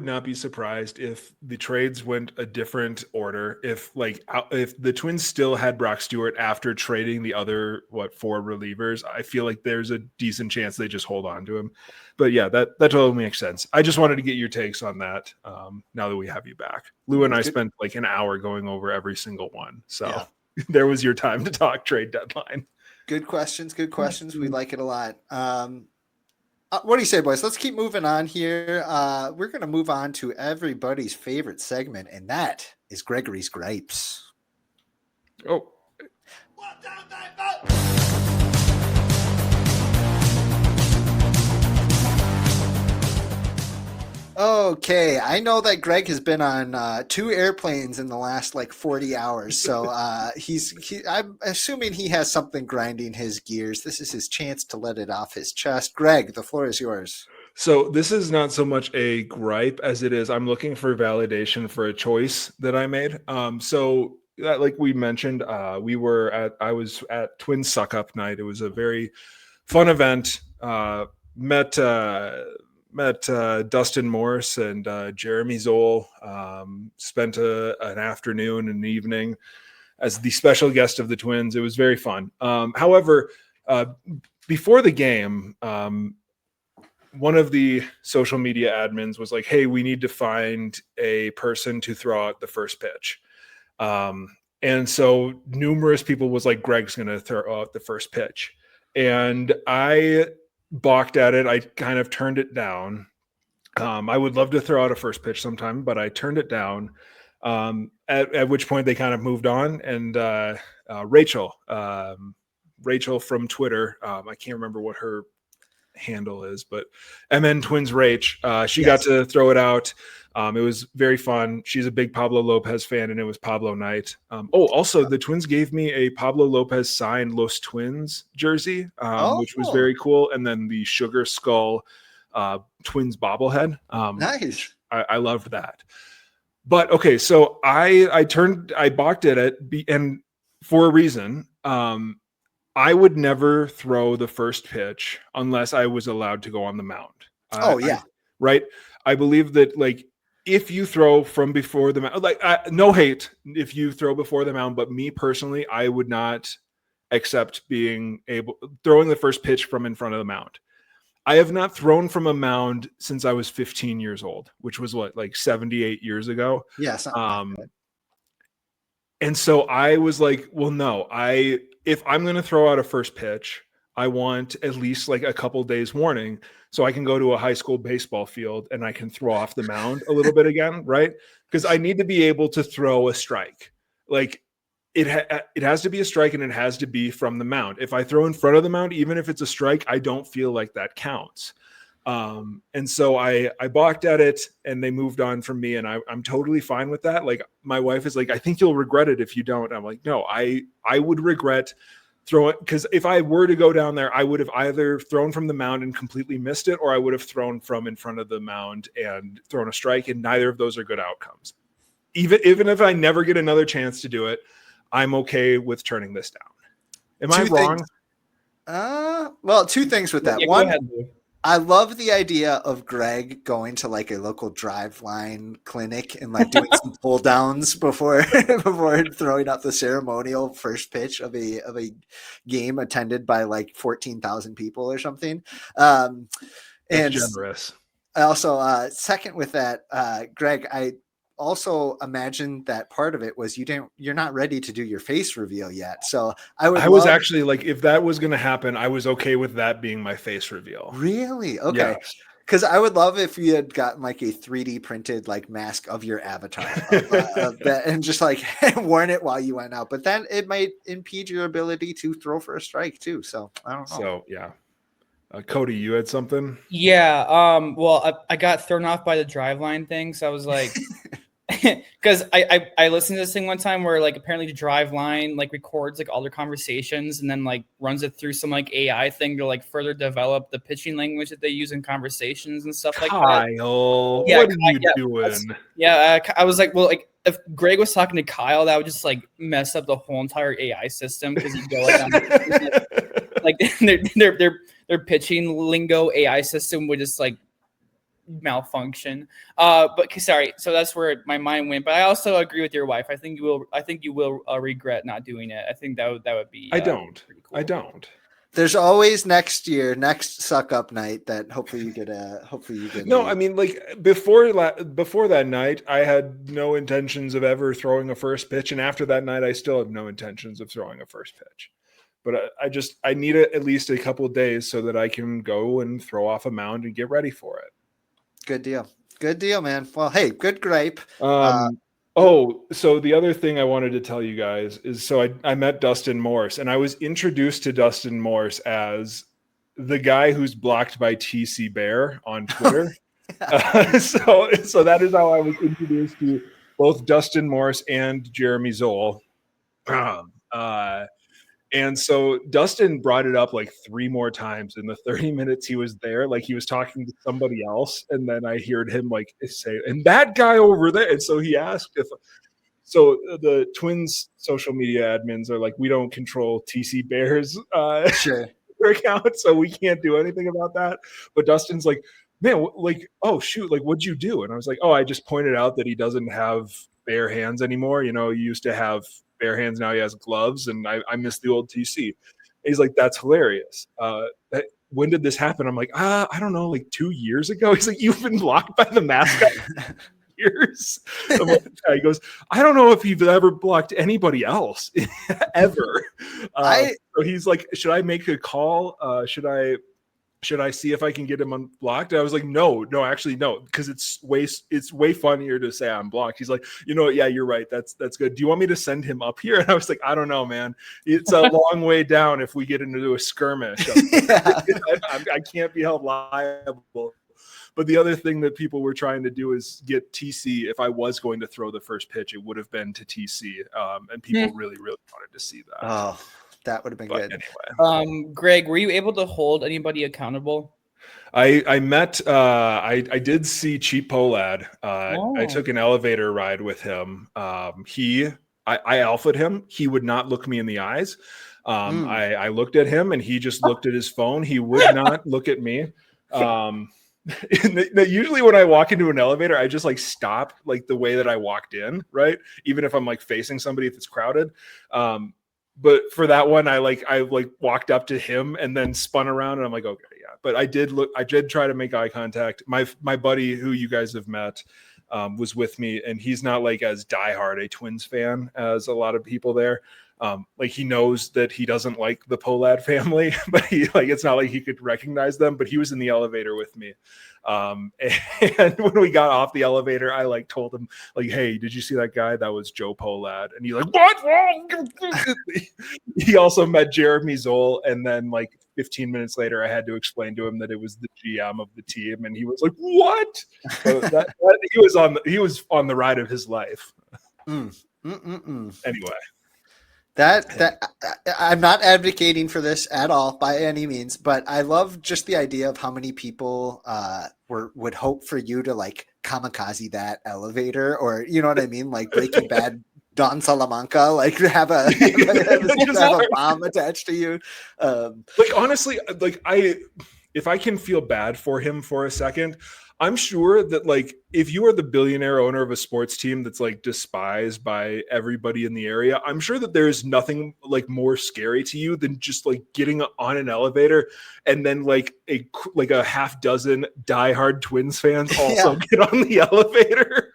not be surprised if the trades went a different order. If the Twins still had Brock Stewart after trading the other 4 relievers, I feel like there's a decent chance they just hold on to him. But yeah, that totally makes sense. I just wanted to get your takes on that. Now that we have you back, Lou and I spent like an hour going over every single one. So there was your time to talk trade deadline. Good questions. We like it a lot. What do you say, boys? Let's keep moving on here. We're going to move on to everybody's favorite segment, and that is Gregory's Gripes. Oh. Okay, I know that Gregg has been on 2 airplanes in the last 40 hours, so I'm assuming he has something grinding his gears. This is his chance to let it off his chest. Gregg, the floor is yours. So this is not so much a gripe as it is I'm looking for validation for a choice that I made. So like we mentioned, I was at Twin Suckup night. It was a very fun event. Met Dustin Morse and Jeremy Zoll. Spent an afternoon and evening as the special guest of the Twins. It was very fun. However, before the game, one of the social media admins was like, hey, we need to find a person to throw out the first pitch. And so numerous people was like, Gregg's going to throw out the first pitch. And I balked at it. I kind of turned it down. I would love to throw out a first pitch sometime, but I turned it down. At which point they kind of moved on. And Rachel from Twitter, I can't remember what her handle is, but MN Twins Rach, she got to throw it out. It was very fun. She's a big Pablo Lopez fan, and it was Pablo night. Also the Twins gave me a Pablo Lopez signed Los Twins jersey, which was very cool. And then the Sugar Skull Twins bobblehead. Nice. I loved that. But okay, so I balked at it, and for a reason. I would never throw the first pitch unless I was allowed to go on the mound. Right. I believe that if you throw from before the mound, no hate if you throw before the mound, but me personally, I would not accept throwing the first pitch from in front of the mound. I have not thrown from a mound since I was 15 years old, which was 78 years ago. Yes. And so I was like, well, no, if I'm going to throw out a first pitch, I want at least a couple days warning so I can go to a high school baseball field and I can throw off the mound a little bit again. Right. Because I need to be able to throw a strike. It has to be a strike, and it has to be from the mound. If I throw in front of the mound, even if it's a strike, I don't feel like that counts. And so I balked at it, and they moved on from me, and I'm totally fine with that. My wife is like, I think you'll regret it if you don't. I'm like, no, I would regret throwing, because if I were to go down there, I would have either thrown from the mound and completely missed it, or I would have thrown from in front of the mound and thrown a strike, and neither of those are good outcomes. Even if I never get another chance to do it, I'm okay with turning this down. Am I wrong? Well, 2 things with that. Yeah, one, go ahead, I love the idea of Gregg going to a local driveline clinic and doing some pull downs before throwing out the ceremonial first pitch of a game attended by 14,000 people or something. That's and generous. Also, second with that, Gregg, I also imagine that part of it was you're not ready to do your face reveal yet. So I was actually if that was going to happen, I was okay with that being my face reveal. Really? Okay. Because I would love if you had gotten a 3D printed mask of your avatar of that, and just worn it while you went out. But then it might impede your ability to throw for a strike too. So I don't know. So yeah. Cody, you had something? Yeah. Well, I got thrown off by the driveline thing. So I was like, because I listened to this thing one time where like apparently the drive line like records like all their conversations and then like runs it through some like AI thing to like further develop the pitching language that they use in conversations and stuff like that. Kyle, Yeah, what are you doing? I was like, well, like if Gregg was talking to Kyle, that would just like mess up the whole entire AI system because you go like, like their pitching lingo AI system would just like malfunction. But sorry, so that's where my mind went. But I also agree with your wife. I think you will regret not doing it. I think that would be. I don't. Pretty cool. I don't. There's always next suck up night that hopefully you get. No, I mean, like before that night, I had no intentions of ever throwing a first pitch, and after that night, I still have no intentions of throwing a first pitch. But I need at least a couple of days so that I can go and throw off a mound and get ready for it. Good deal, man. Well, hey, good gripe. So the other thing I wanted to tell you guys is, so I met Dustin Morse, and I was introduced to Dustin Morse as the guy who's blocked by TC Bear on Twitter. So that is how I was introduced to both Dustin Morse and Jeremy Zoll. And so Dustin brought it up like 3 more times in the 30 minutes he was there. Like he was talking to somebody else. And then I heard him like say, and that guy over there. And so he asked so the Twins social media admins are like, we don't control TC Bear's account, so we can't do anything about that. But Dustin's like, man, like, oh shoot, like what'd you do? And I was like, oh, I just pointed out that he doesn't have bare hands anymore. You know, he used to have bare hands, now he has gloves, and I miss the old TC. And he's like, that's hilarious. When did this happen? I'm like, I don't know, like 2 years ago. He's like, you've been blocked by the mascot for years. Like, yeah. He goes, I don't know if you've ever blocked anybody else ever. So he's like, should I make a call? Should I see if I can get him unblocked? I was like, no, actually, no, because it's way funnier to say I'm blocked. He's like, you know, yeah, you're right. That's good. Do you want me to send him up here? And I was like, I don't know, man. It's a long way down if we get into a skirmish. I can't be held liable. But the other thing that people were trying to do is get TC. If I was going to throw the first pitch, it would have been to TC. And people really, really wanted to see that. Oh. That would have been good. Anyway. Gregg, were you able to hold anybody accountable? I met I did see Cheap Polad. I took an elevator ride with him. I alphaed him. He would not look me in the eyes. I looked at him and he just looked at his phone. He would not look at me. Usually when I walk into an elevator, I just like stop like the way that I walked in, right? Even if I'm like facing somebody if it's crowded. But for that one, I walked up to him and then spun around and I'm like, okay, yeah. But I did try to make eye contact. My buddy who you guys have met was with me, and he's not like as diehard a Twins fan as a lot of people there. Like he knows that he doesn't like the Polad family, but it's not like he could recognize them, but he was in the elevator with me. And when we got off the elevator, I like told him like, hey, did you see that guy? That was Joe Polad. And he's like, what? He also met Jeremy Zoll. And then like 15 minutes later, I had to explain to him that it was the GM of the team. And he was like, what? So he was on the ride of his life. Anyway. That I'm not advocating for this at all by any means, but I love just the idea of how many people would hope for you to like kamikaze that elevator, or you know what I mean, like Breaking Bad Don Salamanca, like have a bomb attached to you. Like honestly, like if I can feel bad for him for a second, I'm sure that like if you are the billionaire owner of a sports team that's like despised by everybody in the area, I'm sure that there's nothing like more scary to you than just like getting on an elevator and then like a half dozen diehard Twins fans also get on the elevator.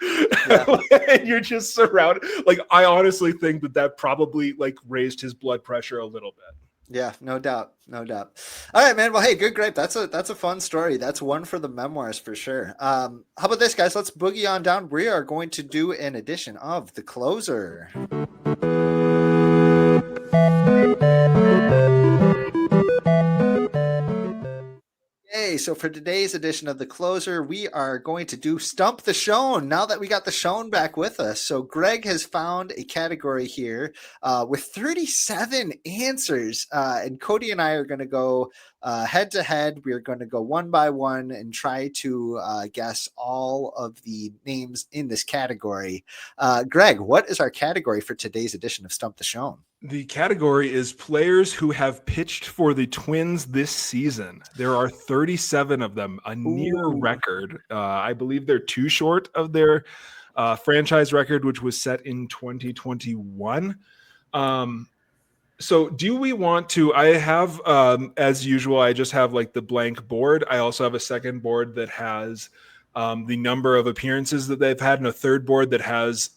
And you're just surrounded. Like I honestly think that probably like raised his blood pressure a little bit. Yeah, no doubt. All right, man. Well, hey, good, great. That's a fun story. That's one for the memoirs for sure. How about this, guys? Let's boogie on down. We are going to do an edition of The Closer. Okay, so for today's edition of The Closer, we are going to do Stump the Schoen now that we got the Schoen back with us. So Gregg has found a category here with 37 answers, and Cody and I are going to go head to head. We're going to go one by one and try to guess all of the names in this category. Gregg, what is our category for today's edition of Stump the Schoen? The category is players who have pitched for the Twins this season. There are 37 of them, a near record. I believe they're too short of their franchise record, which was set in 2021. So do we want to, I have, as usual, I just have like the blank board. I also have a second board that has the number of appearances that they've had, and a third board that has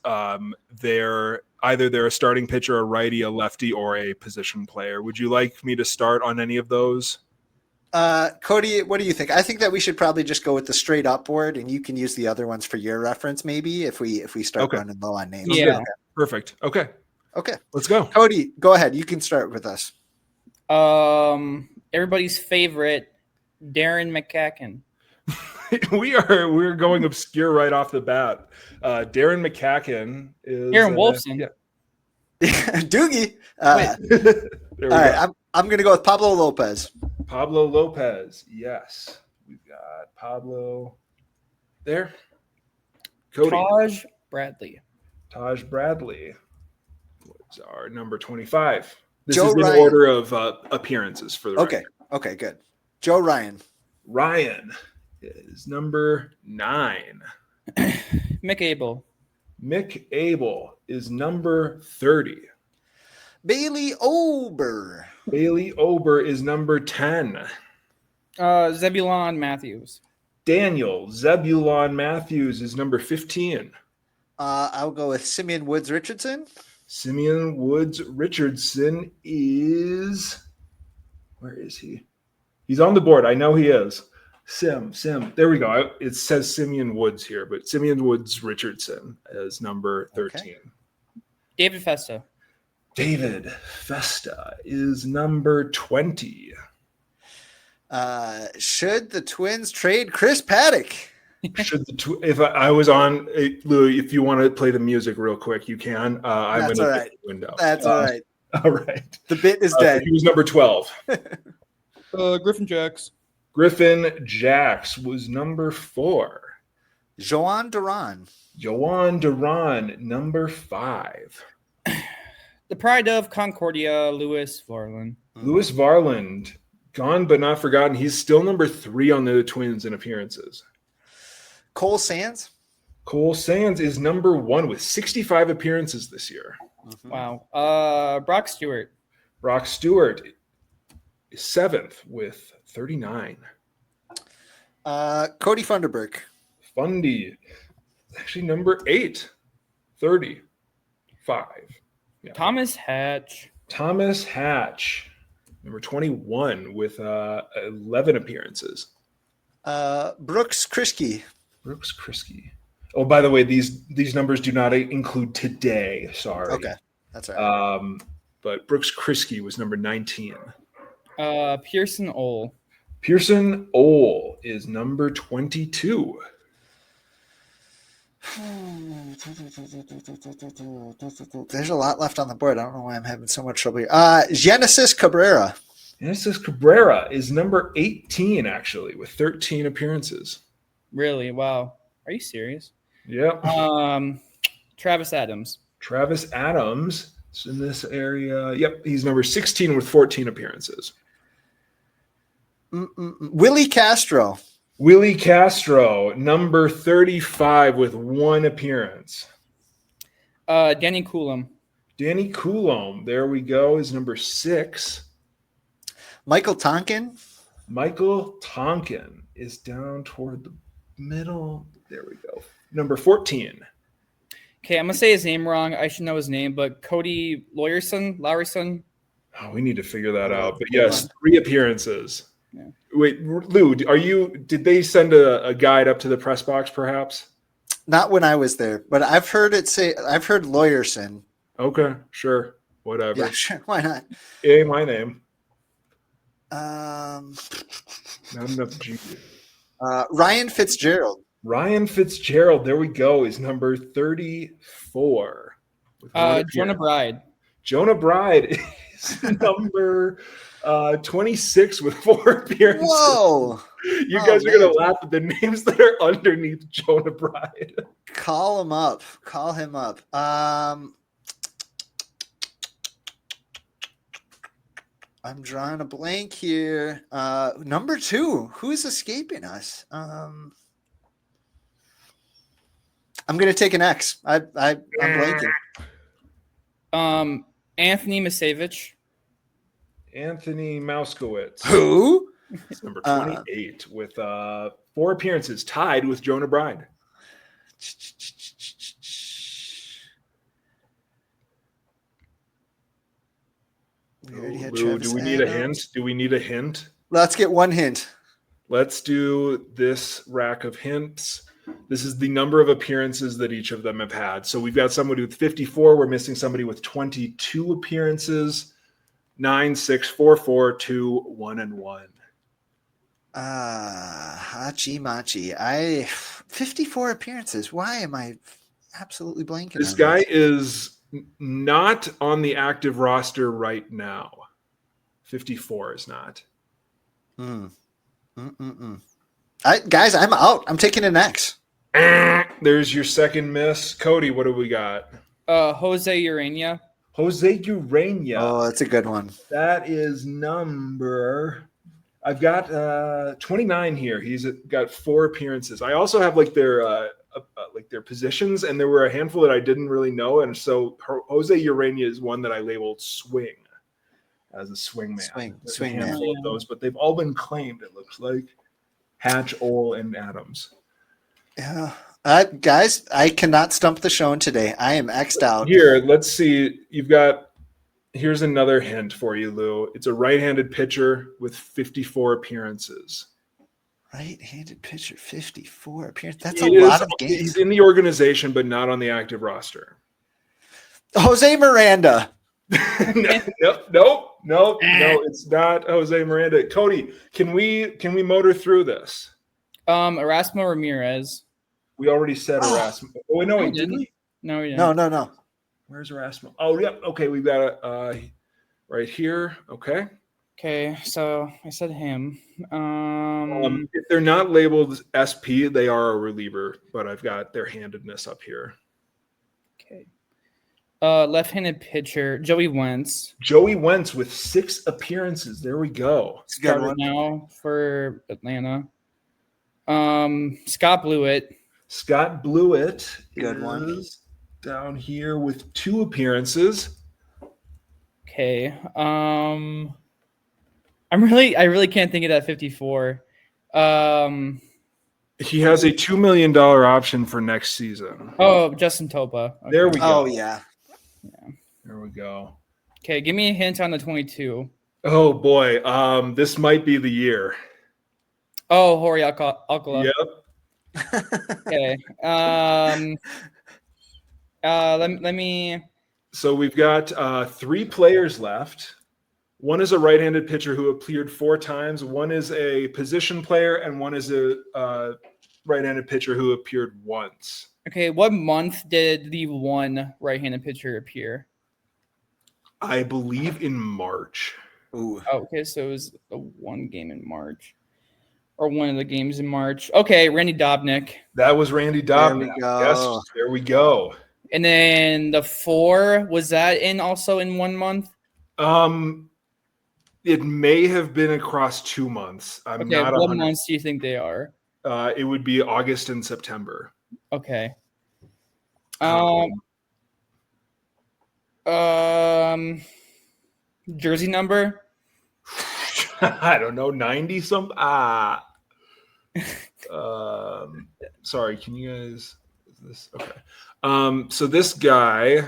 either they're a starting pitcher, a righty, a lefty, or a position player. Would you like me to start on any of those? Cody, what do you think? I think that we should probably just go with the straight up board, and you can use the other ones for your reference, maybe if we start running low on names. Yeah. Okay. Perfect. Okay. Let's go. Cody, go ahead. You can start with us. Everybody's favorite, Darren McCacken. We're going obscure right off the bat. Darren McCacken is Aaron Wolfson. Yeah. Doogie. All right, I'm going to go with Pablo Lopez. Pablo Lopez. Yes, we've got Pablo there. Cody. Taj Bradley was our number 25. This Joe is in Ryan. order of appearances for the record. Okay, good. Joe Ryan. Ryan is number 9. Mick Abel. Mick Abel is number 30. Bailey Ober. Bailey Ober is number 10. Zebulon Matthews. Daniel Zebulon Matthews is number 15. I'll go with Simeon Woods Richardson. Simeon Woods Richardson is... Where is he? He's on the board. I know he is. Sim. There we go. It says Simeon Woods here, but Simeon Woods Richardson is number 13. Okay. David Festa. David Festa is number 20. Should the Twins trade Chris Paddock? If I was on, Louis, if you want to play the music real quick, you can. I'm That's in all the right. window. That's all right. All right. The bit is dead. He was number 12. Griffin Jacks. Griffin Jacks was number 4. Joan Duran. Joan Duran, number 5. The pride of Concordia, Louis Varland. Louis Varland, gone but not forgotten. He's still number 3 on the Twins in appearances. Cole Sands. Cole Sands is number 1 with 65 appearances this year. Mm-hmm. Wow. Brock Stewart. Brock Stewart is 7th with 39. Cody Funderburk. Fundy, actually number 8, 35. Yeah. Thomas Hatch. Thomas Hatch, number 21 with 11 appearances. Brooks Kriske. Brooks Kriske. Oh, by the way, these numbers do not include today. Sorry. Okay, that's all right. But Brooks Kriske was number 19. Pearson Ole. Pearson Ole is number 22. There's a lot left on the board. I don't know why I'm having so much trouble here. Genesis Cabrera. Genesis Cabrera is number 18, actually, with 13 appearances. Really? Wow. Are you serious? Yep. Travis Adams. Travis Adams is in this area. Yep, he's number 16 with 14 appearances. Willie Castro. Willie Castro, number 35 with 1 appearance. Danny Coulomb. Danny Coulomb, there we go, is number 6. Michael Tonkin. Michael Tonkin is down toward the middle. There we go. Number 14. Okay, I'm going to say his name wrong. I should know his name, but Cody Lawryson. Oh, we need to figure that out. But yes, 3 appearances. Yeah. Wait, Lou, did they send a guide up to the press box perhaps? Not when I was there, but I've heard Lawyerson. Okay, sure. Whatever. Yeah, sure. Why not? Hey, my name. Not enough G. Ryan Fitzgerald. Ryan Fitzgerald. There we go. Is number 34. Jonah Bride. Jonah Bride is number 26 with 4 appearances. Whoa. You guys are going to laugh at the names that are underneath Jonah Bride. Call him up. I'm drawing a blank here. Number 2. Who's escaping us? I'm going to take an X. I'm blanking. Anthony Masevich. Anthony Mauskowitz. Who? It's number 28 with 4 appearances, tied with Jonah Bride. We already had Lou, do we need a hint? Do we need a hint? Let's get one hint. Let's do this rack of hints. This is the number of appearances that each of them have had. So we've got somebody with 54. We're missing somebody with 22 appearances. 9, 6, 4, 4, 2, 1, and 1. Hachi Machi. 54 appearances. Why am I absolutely blanking? This guy is not on the active roster right now. 54 is not. Guys, I'm out. I'm taking an X. There's your second miss. Cody, what do we got? Jose Urania. Jose Urania. Oh, that's a good one. That is number. I've got 29 here. He's got 4 appearances. I also have like their positions, and there were a handful that I didn't really know, and so Jose Urania is one that I labeled swing as a swing man. Swing a handful man. of those, but they've all been claimed. It looks like Hatch, Ole, and Adams. Yeah. Guys, I cannot stump the Schoen today. I am X'd out. Here, let's see. Here's another hint for you, Lou. It's a right-handed pitcher with 54 appearances. Right-handed pitcher, 54 appearances. That's a lot of games. He's in the organization, but not on the active roster. Jose Miranda. Nope. No, it's not Jose Miranda. Cody, can we motor through this? Erasmo Ramirez. We already said Erasmo. Oh, no, we didn't. No, we didn't. No. Where's Erasmo? Oh, yep. Yeah. Okay, we've got it right here. Okay, so I said him. If they're not labeled SP, they are a reliever, but I've got their handedness up here. Okay. Left-handed pitcher, Joey Wentz. Joey Wentz with 6 appearances. There we go. Starter now for Atlanta. Scott Blewett. Good one. Down here with 2 appearances. Okay. I really can't think of that 54. He has a $2 million option for next season. Oh, Justin Topa. Okay. There we go. Oh, yeah. There we go. Okay, give me a hint on the 22. Oh, boy. This might be the year. Oh, Hori Alcala. Yep. Okay. Let me. So we've got 3 players left. One is a right-handed pitcher who appeared 4 times. One is a position player, and one is a right-handed pitcher who appeared once. Okay, what month did the one right-handed pitcher appear? I believe in March. Ooh. Oh, okay, so it was the one game in March. Or one of the games in March. Okay, Randy Dobnik. That was Randy Dobnik. Yes, there we go. And then the 4, was that also in 1 month? It may have been across 2 months. I'm not. What months do you think they are? It would be August and September. Okay. Jersey number? I don't know, 90 something. Sorry, can you guys? Is this okay? So this guy.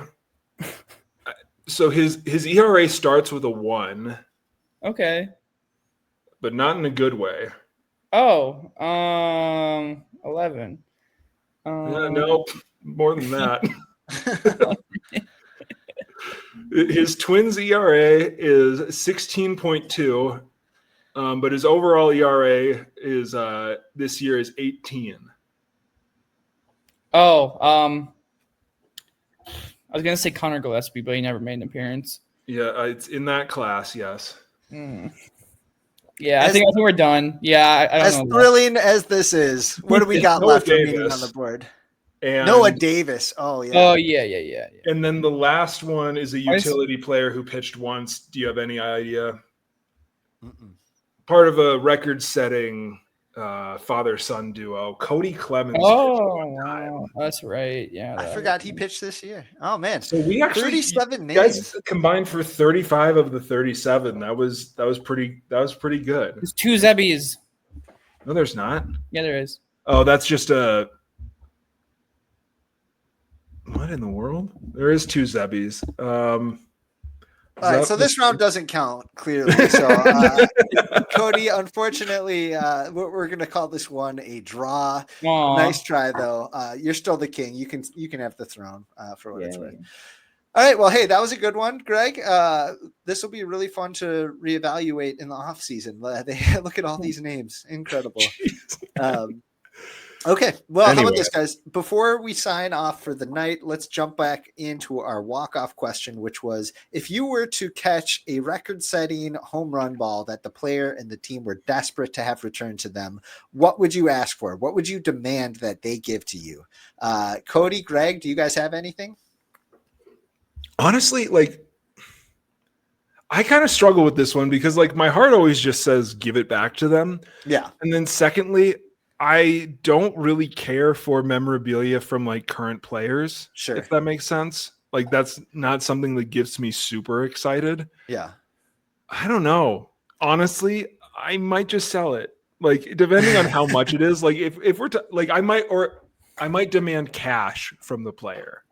So his ERA starts with a 1. Okay. But not in a good way. Oh, 11. No, more than that. His Twins ERA is 16.2, but his overall ERA is this year is 18. Oh, I was gonna say Connor Gillespie, but he never made an appearance. Yeah, it's in that class. Yes. Yeah, I think we're done. Yeah, I don't know. As thrilling as this is, what do we got left remaining on the board? And Noah Davis. Oh yeah. Oh yeah. And then the last one is a utility player who pitched once. Do you have any idea? Mm-mm. Part of a record-setting father-son duo, Cody Clemens. Oh, wow. That's right. Yeah, I forgot he pitched this year. Oh man, so we actually 37 names. Guys combined for 35 of the 37. That was pretty good. There's 2 Zebbies. No, there's not. Yeah, there is. Oh, that's just a. What in the world? There is 2 Zebbies. All right, so this round doesn't count clearly. So, Cody, unfortunately, we're going to call this one a draw. Aww. Nice try, though. You're still the king. You can have the throne for what it's worth. All right, well, hey, that was a good one, Gregg. This will be really fun to reevaluate in the off season. Look at all these names, incredible. Okay, well, anyway. How about this, guys? Before we sign off for the night, let's jump back into our walk-off question, which was, if you were to catch a record-setting home run ball that the player and the team were desperate to have returned to them, what would you ask for? What would you demand that they give to you? Cody, Gregg, do you guys have anything? Honestly, I kind of struggle with this one because, my heart always just says give it back to them. Yeah. And then secondly, I don't really care for memorabilia from current players. Sure. If that makes sense. That's not something that gets me super excited. Yeah. I don't know. Honestly, I might just sell it. Depending on how much it is. If we're I might demand cash from the player.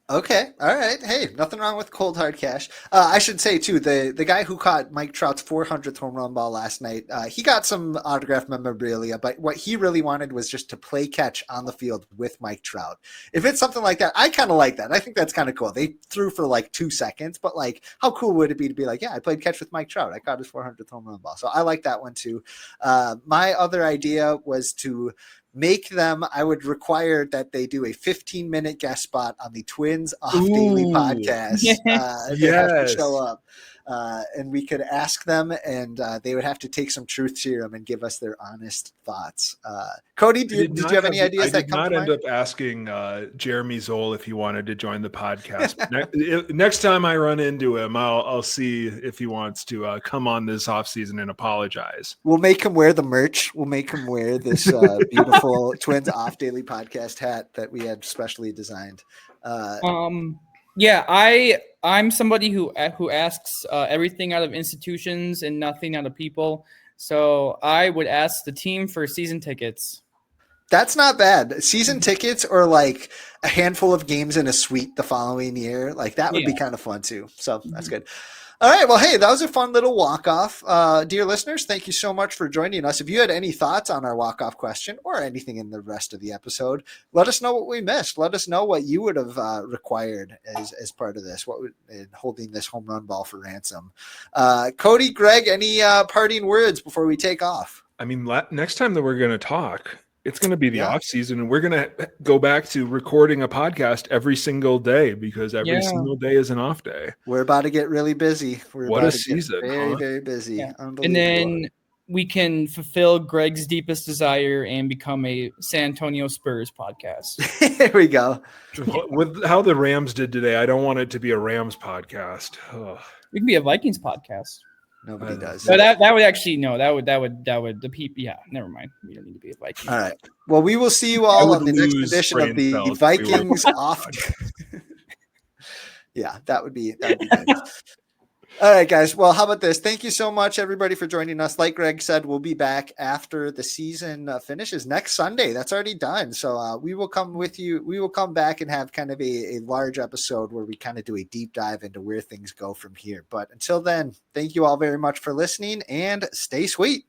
Okay. All right. Hey, nothing wrong with cold hard cash. I should say too, the guy who caught Mike Trout's 400th home run ball last night, he got some autographed memorabilia, but what he really wanted was just to play catch on the field with Mike Trout. If it's something like that, I kind of like that. I think that's kind of cool. They threw for 2 seconds, but how cool would it be to be yeah, I played catch with Mike Trout. I caught his 400th home run ball. So I like that one too. My other idea was to make them, I would require that they do a 15-minute guest spot on the Twins Off Daily podcast. They have to show up. And we could ask them, and they would have to take some truth serum and give us their honest thoughts. Cody, did you have any ideas that come to mind? I did not end up asking Jeremy Zoll if he wanted to join the podcast. Next time I run into him, I'll see if he wants to come on this offseason and apologize. We'll make him wear the merch. We'll make him wear this beautiful Twins Off Daily podcast hat that we had specially designed. Yeah, I'm somebody who asks everything out of institutions and nothing out of people. So I would ask the team for season tickets. That's not bad. Season tickets or a handful of games in a suite the following year. That would be kind of fun too. So that's good. All right. Well, hey, that was a fun little walk-off. Dear listeners, thank you so much for joining us. If you had any thoughts on our walk-off question or anything in the rest of the episode, let us know what we missed. Let us know what you would have required as part of this, in holding this home run ball for ransom. Cody, Gregg, any parting words before we take off? I mean, next time that we're going to talk, it's going to be the off season, and we're going to go back to recording a podcast every single day because every single day is an off day. We're about to get really busy. What a season. Very, very busy. Yeah. And then we can fulfill Gregg's deepest desire and become a San Antonio Spurs podcast. There we go. With how the Rams did today, I don't want it to be a Rams podcast. Ugh. We can be a Vikings podcast. Nobody does. So that would actually that would the people. Yeah, never mind. We don't need to be a Viking. All right. Well, we will see you all on the next edition of the Vikings off. Yeah, that would be good. All right, guys. Well, how about this? Thank you so much, everybody, for joining us. Like Gregg said, we'll be back after the season finishes next Sunday. That's already done. So we will come with you. We will come back and have kind of a large episode where we kind of do a deep dive into where things go from here. But until then, thank you all very much for listening and stay sweet.